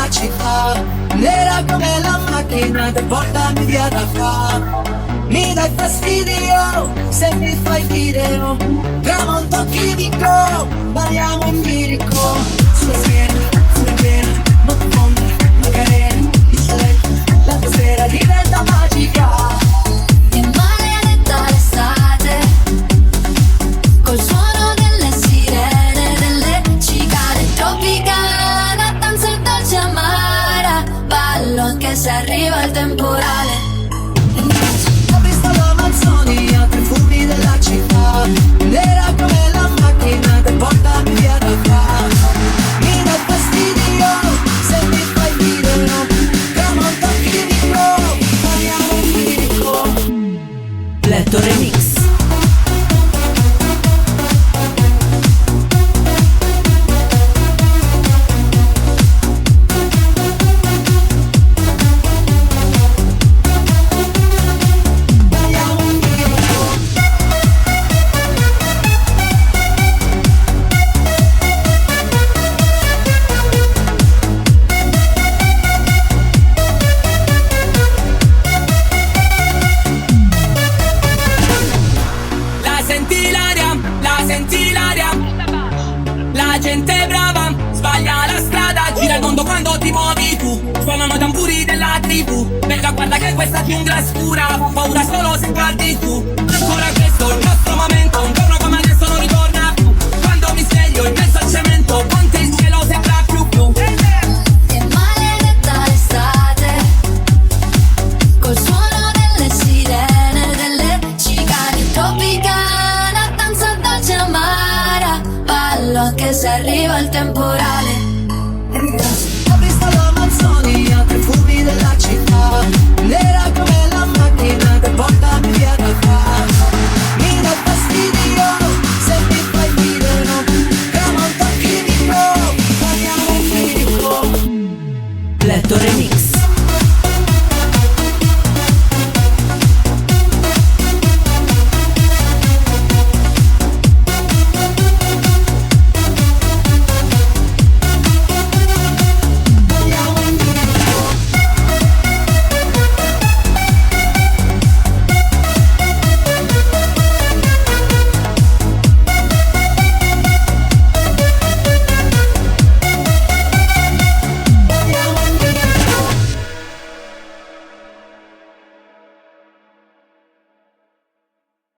della città, nera come la macchina che portami via da qua. Mi dai fastidio se mi fai video, tramonto chimico, balliamo in bilico. Sulla schiena, sulla piena, non fonda, Macarena, il letto, la tua sera diventa magica. È maledetta l'estate, col suono delle sirene, delle cicale tropicana, danza il dolce amara, ballo anche se arriva il temporale. Ho visto l'Amazzonia, tra i fumi della città, nera come la macchina che portami via da qua. Mi dai fastidio se mi fai video, tramonto chimico, parliamo in bilico. Letto Remix. La gente brava sbaglia la strada, gira il mondo quando ti muovi tu. Suonano i tamburi della tribù, venga guarda che questa giungla scura fa paura solo se guardi tu. Ancora questo è il nostro momento, un giorno come adesso non ritorna più. Quando mi sveglio in mezzo al cemento, ponte il cielo sembra più blu. È maledetta l'estate, col suono delle sirene, delle cicale tropicana, danza dolce amara, ballo anche se arriva il temporale. Ho visto l'Amazzonia, tra i fumi della città, nera come la macchina che porta